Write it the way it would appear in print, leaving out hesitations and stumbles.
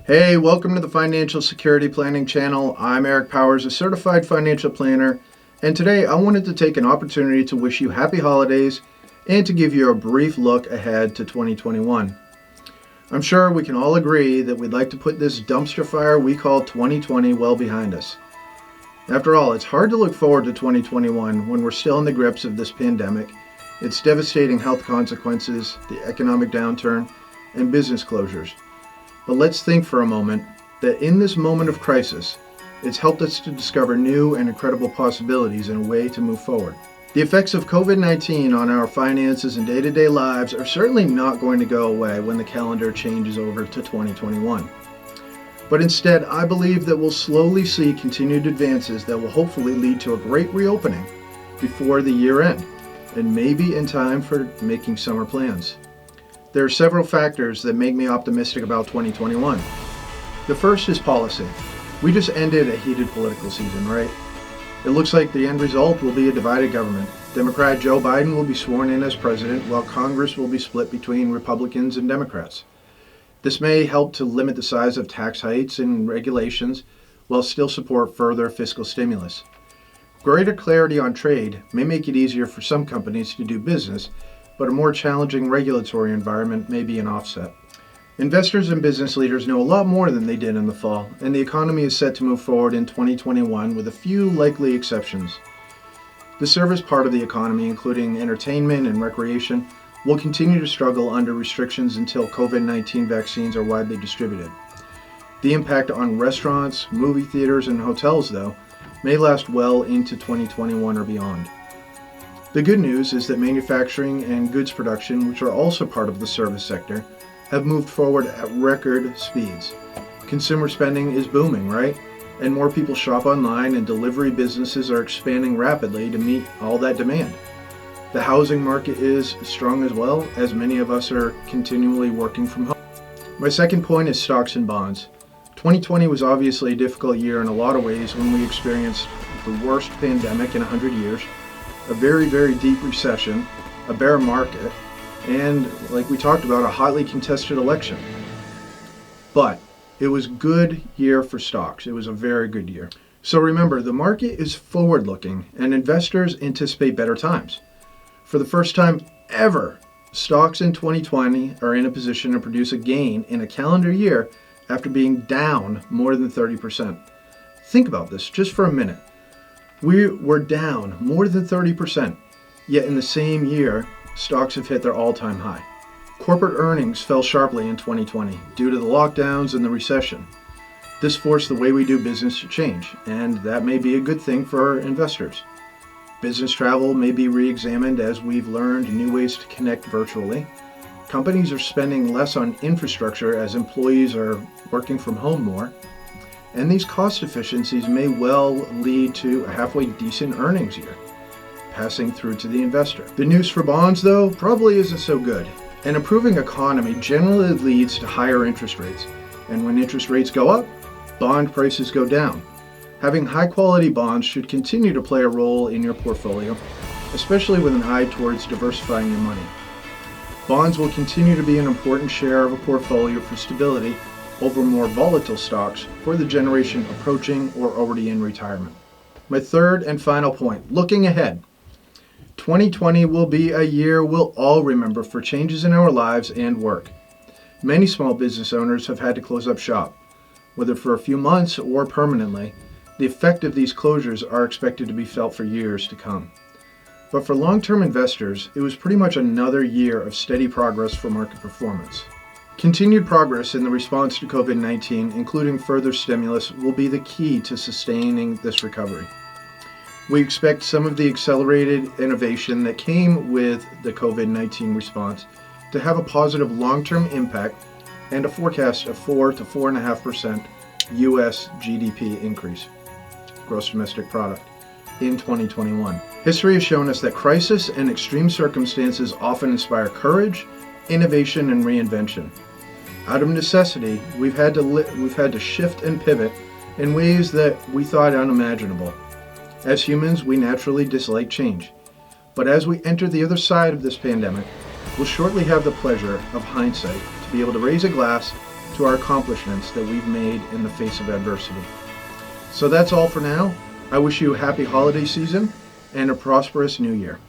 Hey, welcome to the Financial Security Planning channel. I'm Eric.Powers, a certified financial planner, and today I wanted to take an opportunity to wish you happy holidays and to give you a brief look ahead to 2021. I'm sure we can all agree that we'd like to put this dumpster fire we call 2020 well behind us. After all, it's hard to look forward to 2021 when we're still in the grips of this pandemic, its devastating health consequences, the economic downturn, and business closures. But let's think for a moment that in this moment of crisis, it's helped us to discover new and incredible possibilities and a way to move forward. The effects of COVID-19 on our finances and day-to-day lives are certainly not going to go away when the calendar changes over to 2021. But instead, I believe that we'll slowly see continued advances that will hopefully lead to a great reopening before the year end, and maybe in time for making summer plans. There are several factors that make me optimistic about 2021. The first is policy. We just ended a heated political season, right? It looks like the end result will be a divided government. Democrat Joe Biden will be sworn in as president, while Congress will be split between Republicans and Democrats. This may help to limit the size of tax hikes and regulations, while still support further fiscal stimulus. Greater clarity on trade may make it easier for some companies to do business, but a more challenging regulatory environment may be an offset. Investors and business leaders know a lot more than they did in the fall, and the economy is set to move forward in 2021 with a few likely exceptions. The service part of the economy, including entertainment and recreation, will continue to struggle under restrictions until COVID-19 vaccines are widely distributed. The impact on restaurants, movie theaters, and hotels, though, may last well into 2021 or beyond. The good news is that manufacturing and goods production, which are also part of the service sector, have moved forward at record speeds. Consumer spending is booming, right? And more people shop online, and delivery businesses are expanding rapidly to meet all that demand. The housing market is strong as well, as many of us are continually working from home. My second point is stocks and bonds. 2020 was obviously a difficult year in a lot of ways when we experienced the worst pandemic in 100 years, a very, very deep recession, a bear market, and, like we talked about, a hotly contested election. But it was a good year for stocks. It was a very good year. So remember, the market is forward-looking, and investors anticipate better times. For the first time ever, stocks in 2020 are in a position to produce a gain in a calendar year after being down more than 30%. Think about this just for a minute. We were down more than 30%, yet in the same year, stocks have hit their all-time high. Corporate earnings fell sharply in 2020 due to the lockdowns and the recession. This forced the way we do business to change, and that may be a good thing for our investors. Business travel may be re-examined as we've learned new ways to connect virtually. Companies are spending less on infrastructure as employees are working from home more. And these cost efficiencies may well lead to a halfway decent earnings year, passing through to the investor. The news for bonds, though, probably isn't so good. An improving economy generally leads to higher interest rates, and when interest rates go up, bond prices go down. Having high-quality bonds should continue to play a role in your portfolio, especially with an eye towards diversifying your money. Bonds will continue to be an important share of a portfolio for stability over more volatile stocks for the generation approaching or already in retirement. My third and final point, looking ahead. 2020 will be a year we'll all remember for changes in our lives and work. Many small business owners have had to close up shop. Whether for a few months or permanently, the effect of these closures are expected to be felt for years to come. But for long-term investors, it was pretty much another year of steady progress for market performance. Continued progress in the response to COVID-19, including further stimulus, will be the key to sustaining this recovery. We expect some of the accelerated innovation that came with the COVID-19 response to have a positive long-term impact and a forecast of 4 to 4.5% U.S. GDP increase, gross domestic product, in 2021. History has shown us that crisis and extreme circumstances often inspire courage, innovation, and reinvention. Out of necessity, we've had to shift and pivot in ways that we thought unimaginable. As humans, we naturally dislike change. But as we enter the other side of this pandemic, we'll shortly have the pleasure of hindsight to be able to raise a glass to our accomplishments that we've made in the face of adversity. So that's all for now. I wish you a happy holiday season and a prosperous new year.